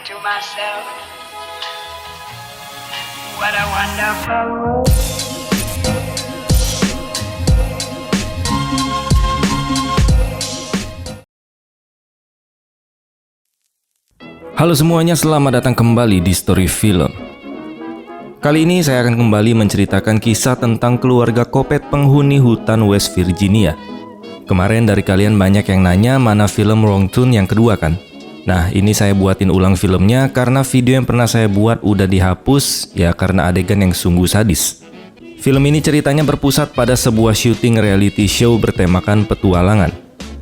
to myself, what a wonderful world. Halo semuanya, selamat datang kembali di Story Film. Kali ini saya akan kembali menceritakan kisah tentang keluarga Kopet penghuni hutan West Virginia. Kemarin dari kalian banyak yang nanya mana film Wrong Turn yang kedua kan? Nah, ini saya buatin ulang filmnya karena video yang pernah saya buat udah dihapus ya karena adegan yang sungguh sadis. Film ini ceritanya berpusat pada sebuah syuting reality show bertemakan petualangan.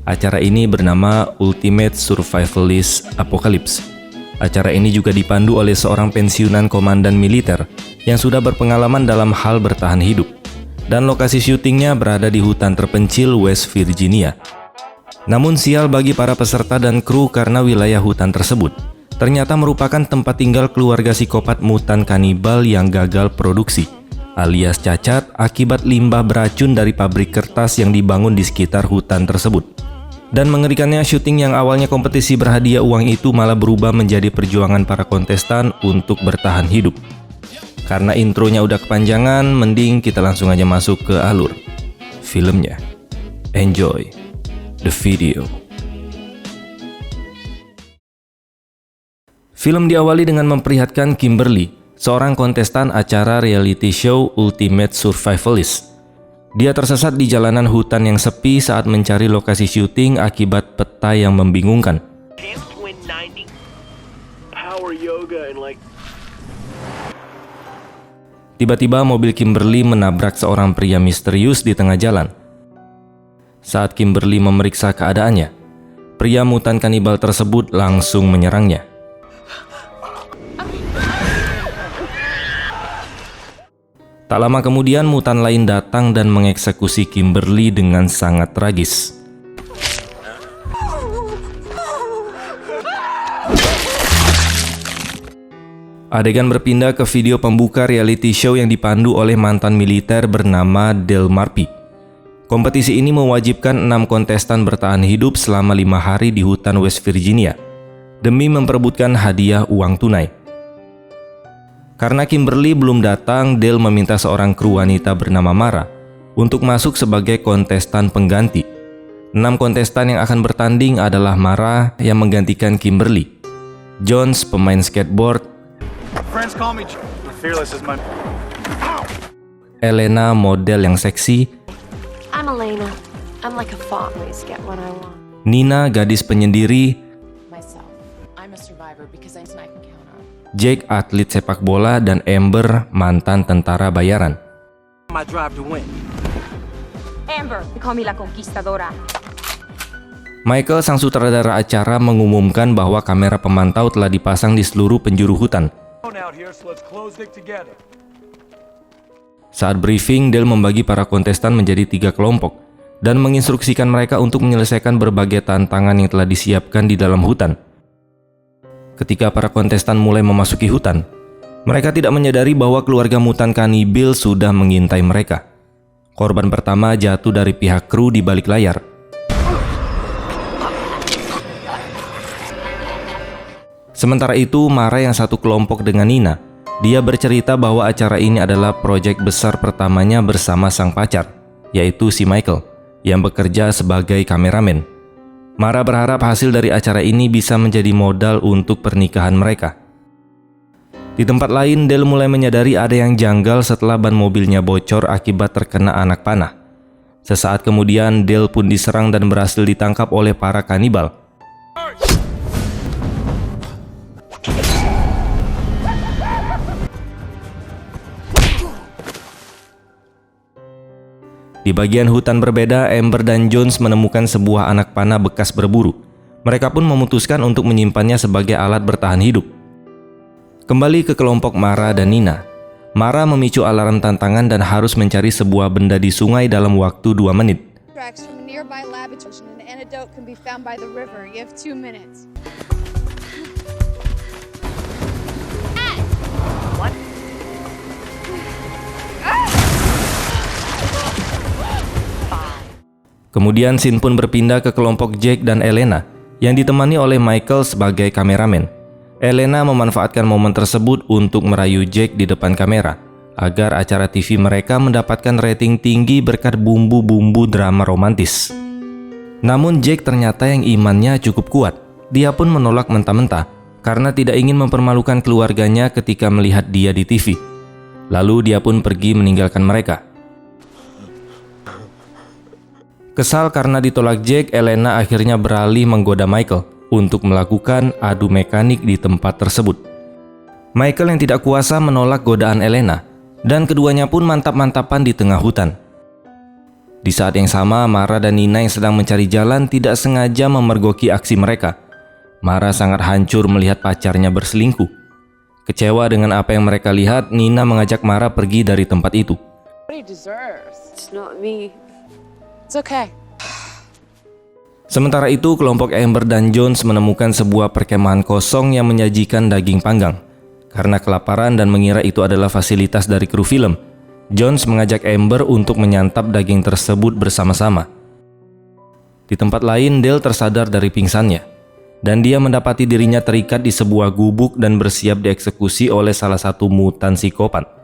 Acara ini bernama Ultimate Survivalist Apocalypse. Acara ini juga dipandu oleh seorang pensiunan komandan militer yang sudah berpengalaman dalam hal bertahan hidup. Dan lokasi syutingnya berada di hutan terpencil West Virginia. Namun sial bagi para peserta dan kru karena wilayah hutan tersebut ternyata merupakan tempat tinggal keluarga psikopat mutan kanibal yang gagal produksi, alias cacat akibat limbah beracun dari pabrik kertas yang dibangun di sekitar hutan tersebut. Dan mengerikannya, syuting yang awalnya kompetisi berhadiah uang itu malah berubah menjadi perjuangan para kontestan untuk bertahan hidup. Karena intronya udah kepanjangan, mending kita langsung aja masuk ke alur filmnya. Enjoy the video. Film diawali dengan memperlihatkan Kimberly, seorang kontestan acara reality show Ultimate Survivalist. Dia tersesat di jalanan hutan yang sepi saat mencari lokasi syuting akibat peta yang membingungkan. Tiba-tiba mobil Kimberly menabrak seorang pria misterius di tengah jalan. Saat Kimberly memeriksa keadaannya, pria mutan kanibal tersebut langsung menyerangnya. Tak lama kemudian mutan lain datang dan mengeksekusi Kimberly dengan sangat tragis. Adegan berpindah ke video pembuka reality show yang dipandu oleh mantan militer bernama Del Marpi. Kompetisi ini mewajibkan 6 kontestan bertahan hidup selama 5 hari di hutan West Virginia demi memperebutkan hadiah uang tunai. Karena Kimberly belum datang, Dale meminta seorang kru wanita bernama Mara untuk masuk sebagai kontestan pengganti. 6 kontestan yang akan bertanding adalah Mara yang menggantikan Kimberly, Jones pemain skateboard, Elena model yang seksi, Nina gadis penyendiri, Jake atlet sepak bola, dan Amber mantan tentara bayaran. Michael sang sutradara acara mengumumkan bahwa kamera pemantau telah dipasang di seluruh penjuru hutan. Saat briefing, Dale membagi para kontestan menjadi 3 kelompok dan menginstruksikan mereka untuk menyelesaikan berbagai tantangan yang telah disiapkan di dalam hutan. Ketika para kontestan mulai memasuki hutan, mereka tidak menyadari bahwa keluarga mutan kanibal sudah mengintai mereka. Korban pertama jatuh dari pihak kru di balik layar. Sementara itu, Mara yang satu kelompok dengan Nina, dia bercerita bahwa acara ini adalah proyek besar pertamanya bersama sang pacar, yaitu si Michael, yang bekerja sebagai kameramen. Mara berharap hasil dari acara ini bisa menjadi modal untuk pernikahan mereka. Di tempat lain, Dale mulai menyadari ada yang janggal setelah ban mobilnya bocor akibat terkena anak panah. Sesaat kemudian, Dale pun diserang dan berhasil ditangkap oleh para kanibal. Di bagian hutan berbeda, Amber dan Jones menemukan sebuah anak panah bekas berburu. Mereka pun memutuskan untuk menyimpannya sebagai alat bertahan hidup. Kembali ke kelompok Mara dan Nina. Mara memicu alarm tantangan dan harus mencari sebuah benda di sungai dalam waktu 2 menit. Kemudian scene pun berpindah ke kelompok Jake dan Elena yang ditemani oleh Michael sebagai kameramen. Elena memanfaatkan momen tersebut untuk merayu Jake di depan kamera agar acara TV mereka mendapatkan rating tinggi berkat bumbu-bumbu drama romantis. Namun Jake ternyata yang imannya cukup kuat. Dia pun menolak mentah-mentah karena tidak ingin mempermalukan keluarganya ketika melihat dia di TV. Lalu dia pun pergi meninggalkan mereka. Kesal karena ditolak Jake, Elena akhirnya beralih menggoda Michael untuk melakukan adu mekanik di tempat tersebut. Michael yang tidak kuasa menolak godaan Elena, dan keduanya pun mantap-mantapan di tengah hutan. Di saat yang sama, Mara dan Nina yang sedang mencari jalan tidak sengaja memergoki aksi mereka. Mara sangat hancur melihat pacarnya berselingkuh. Kecewa dengan apa yang mereka lihat, Nina mengajak Mara pergi dari tempat itu. What he deserves. It's not me. It's okay. Sementara itu, kelompok Amber dan Jones menemukan sebuah perkemahan kosong yang menyajikan daging panggang. Karena kelaparan dan mengira itu adalah fasilitas dari kru film, Jones mengajak Amber untuk menyantap daging tersebut bersama-sama. Di tempat lain, Dale tersadar dari pingsannya, dan dia mendapati dirinya terikat di sebuah gubuk dan bersiap dieksekusi oleh salah satu mutan psikopat.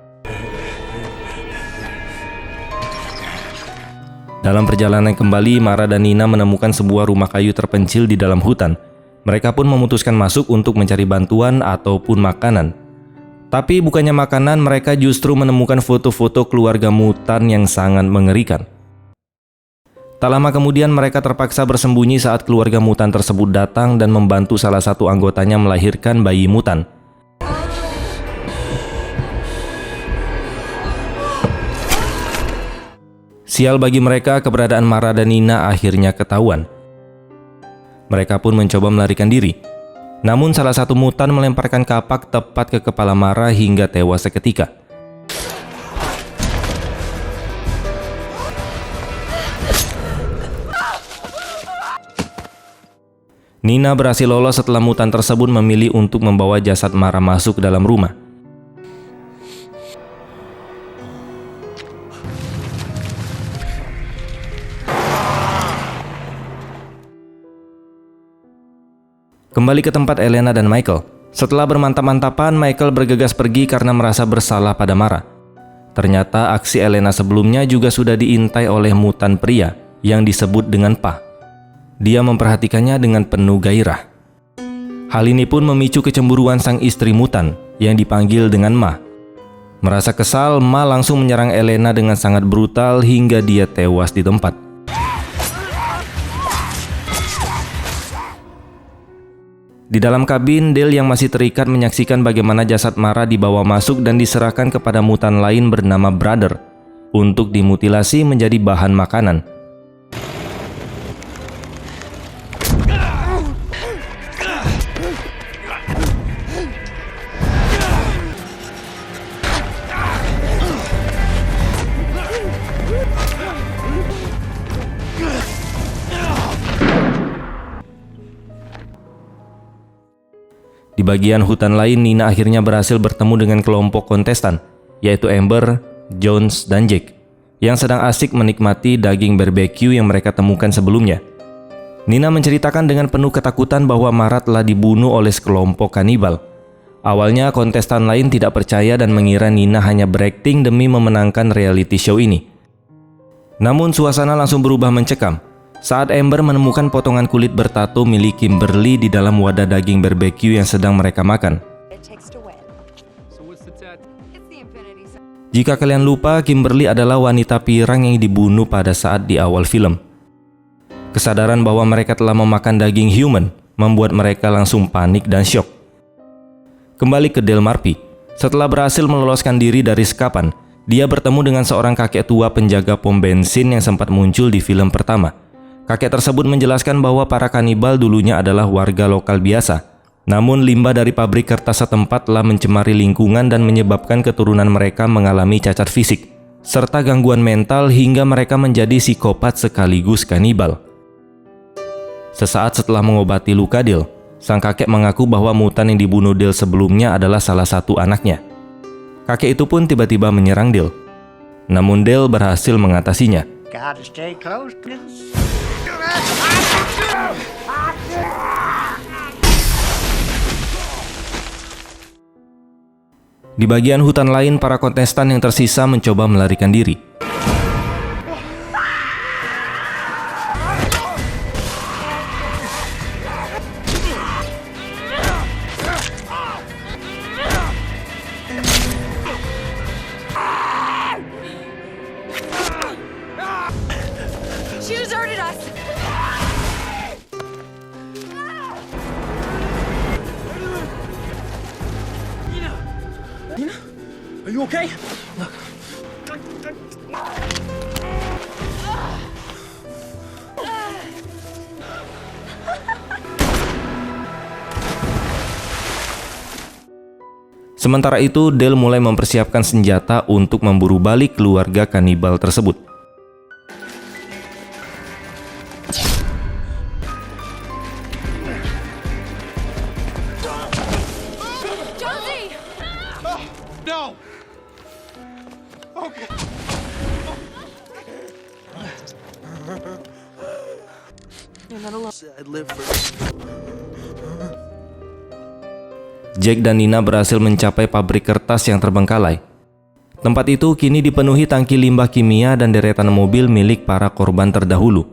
Dalam perjalanan kembali, Mara dan Nina menemukan sebuah rumah kayu terpencil di dalam hutan. Mereka pun memutuskan masuk untuk mencari bantuan ataupun makanan. Tapi bukannya makanan, mereka justru menemukan foto-foto keluarga mutan yang sangat mengerikan. Tak lama kemudian mereka terpaksa bersembunyi saat keluarga mutan tersebut datang dan membantu salah satu anggotanya melahirkan bayi mutan. Sial bagi mereka, keberadaan Mara dan Nina akhirnya ketahuan. Mereka pun mencoba melarikan diri. Namun salah satu mutan melemparkan kapak tepat ke kepala Mara hingga tewas seketika. Nina berhasil lolos setelah mutan tersebut memilih untuk membawa jasad Mara masuk ke dalam rumah. Kembali ke tempat Elena dan Michael. Setelah bermantap-mantapan, Michael bergegas pergi karena merasa bersalah pada Mara. Ternyata aksi Elena sebelumnya juga sudah diintai oleh mutan pria yang disebut dengan Pa. Dia memperhatikannya dengan penuh gairah. Hal ini pun memicu kecemburuan sang istri mutan yang dipanggil dengan Ma. Merasa kesal, Ma langsung menyerang Elena dengan sangat brutal hingga dia tewas di tempat. Di dalam kabin, Dale yang masih terikat menyaksikan bagaimana jasad Mara dibawa masuk dan diserahkan kepada mutan lain bernama Brother untuk dimutilasi menjadi bahan makanan. Di bagian hutan lain, Nina akhirnya berhasil bertemu dengan kelompok kontestan, yaitu Amber, Jones, dan Jake, yang sedang asik menikmati daging barbeque yang mereka temukan sebelumnya. Nina menceritakan dengan penuh ketakutan bahwa Mara telah dibunuh oleh sekelompok kanibal. Awalnya kontestan lain tidak percaya dan mengira Nina hanya berakting demi memenangkan reality show ini. Namun suasana langsung berubah mencekam saat Amber menemukan potongan kulit bertato milik Kimberly di dalam wadah daging barbeque yang sedang mereka makan. Jika kalian lupa, Kimberly adalah wanita pirang yang dibunuh pada saat di awal film. Kesadaran bahwa mereka telah memakan daging human membuat mereka langsung panik dan syok. Kembali ke Dale Murphy. Setelah berhasil meloloskan diri dari sekapan, dia bertemu dengan seorang kakek tua penjaga pom bensin yang sempat muncul di film pertama. Kakek tersebut menjelaskan bahwa para kanibal dulunya adalah warga lokal biasa. Namun limbah dari pabrik kertas setempat telah mencemari lingkungan dan menyebabkan keturunan mereka mengalami cacat fisik, serta gangguan mental hingga mereka menjadi psikopat sekaligus kanibal. Sesaat setelah mengobati luka Dale, sang kakek mengaku bahwa mutan yang dibunuh Dale sebelumnya adalah salah satu anaknya. Kakek itu pun tiba-tiba menyerang Dale. Namun Dale berhasil mengatasinya. Gotta stay close, kids. Di bagian hutan lain, para kontestan yang tersisa mencoba melarikan diri. She deserted us. Are you okay? Sementara itu, Dale mulai mempersiapkan senjata untuk memburu balik keluarga kanibal tersebut. Jonesy! No! Okay. You're not alone. I live for... Jack dan Nina berhasil mencapai pabrik kertas yang terbengkalai. Tempat itu kini dipenuhi tangki limbah kimia dan deretan mobil milik para korban terdahulu.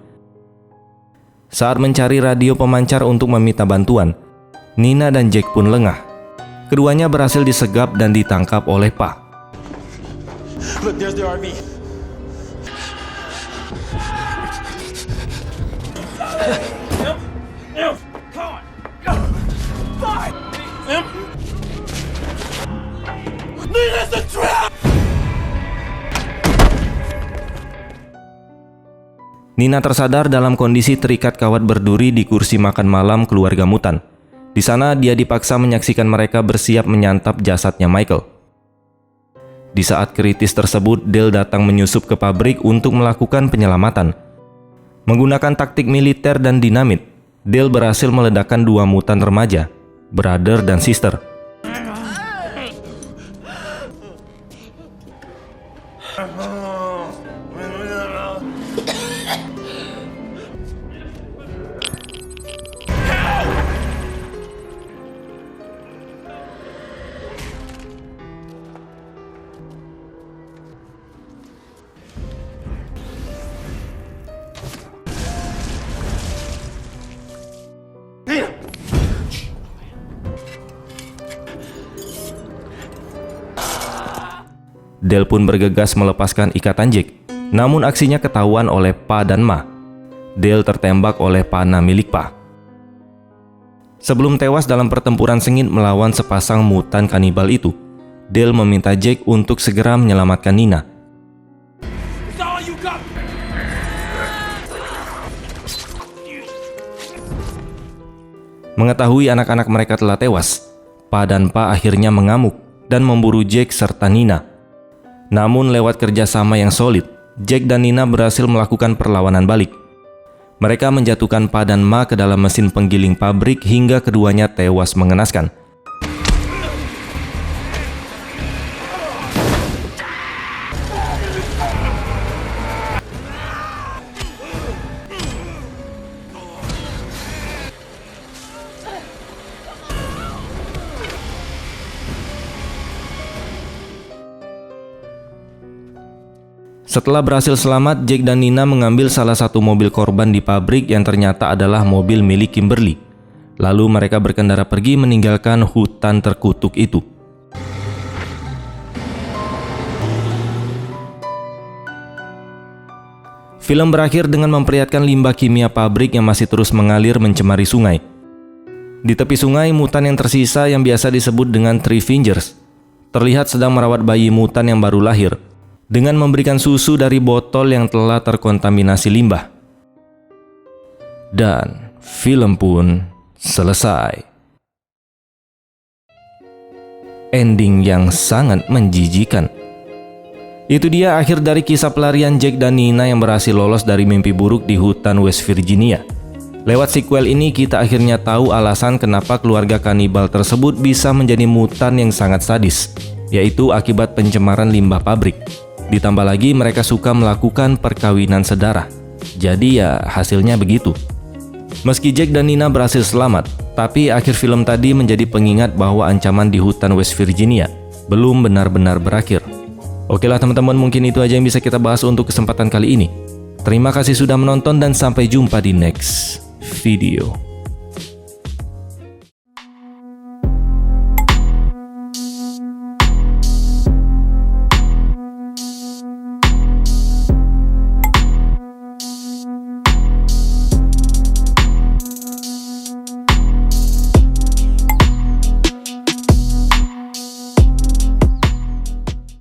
Saat mencari radio pemancar untuk meminta bantuan, Nina dan Jack pun lengah. Keduanya berhasil disegap dan ditangkap oleh Pa. Look, there's the RV. Nina tersadar dalam kondisi terikat kawat berduri di kursi makan malam keluarga mutan. Di sana dia dipaksa menyaksikan mereka bersiap menyantap jasadnya Michael. Di saat kritis tersebut, Dale datang menyusup ke pabrik untuk melakukan penyelamatan. Menggunakan taktik militer dan dinamit, Dale berhasil meledakkan dua mutan remaja, brother dan sister. Dale pun bergegas melepaskan ikatan Jack, namun aksinya ketahuan oleh Pa dan Ma. Dale tertembak oleh panah milik Pa. Sebelum tewas dalam pertempuran sengit melawan sepasang mutan kanibal itu, Dale meminta Jack untuk segera menyelamatkan Nina. Mengetahui anak-anak mereka telah tewas, Pa dan Pa akhirnya mengamuk dan memburu Jack serta Nina. Namun lewat kerjasama yang solid, Jack dan Nina berhasil melakukan perlawanan balik. Mereka menjatuhkan Pa dan Ma ke dalam mesin penggiling pabrik hingga keduanya tewas mengenaskan. Setelah berhasil selamat, Jack dan Nina mengambil salah satu mobil korban di pabrik yang ternyata adalah mobil milik Kimberly. Lalu mereka berkendara pergi meninggalkan hutan terkutuk itu. Film berakhir dengan memperlihatkan limbah kimia pabrik yang masih terus mengalir mencemari sungai. Di tepi sungai, mutan yang tersisa yang biasa disebut dengan Three Fingers terlihat sedang merawat bayi mutan yang baru lahir dengan memberikan susu dari botol yang telah terkontaminasi limbah. Dan film pun selesai. Ending yang sangat menjijikan. Itu dia akhir dari kisah pelarian Jack dan Nina yang berhasil lolos dari mimpi buruk di hutan West Virginia. Lewat sequel ini kita akhirnya tahu alasan kenapa keluarga kanibal tersebut bisa menjadi mutan yang sangat sadis, yaitu akibat pencemaran limbah pabrik. Ditambah lagi mereka suka melakukan perkawinan sedarah. Jadi ya hasilnya begitu. Meski Jack dan Nina berhasil selamat, tapi akhir film tadi menjadi pengingat bahwa ancaman di hutan West Virginia belum benar-benar berakhir. Oke lah teman-teman, mungkin itu aja yang bisa kita bahas untuk kesempatan kali ini. Terima kasih sudah menonton dan sampai jumpa di next video.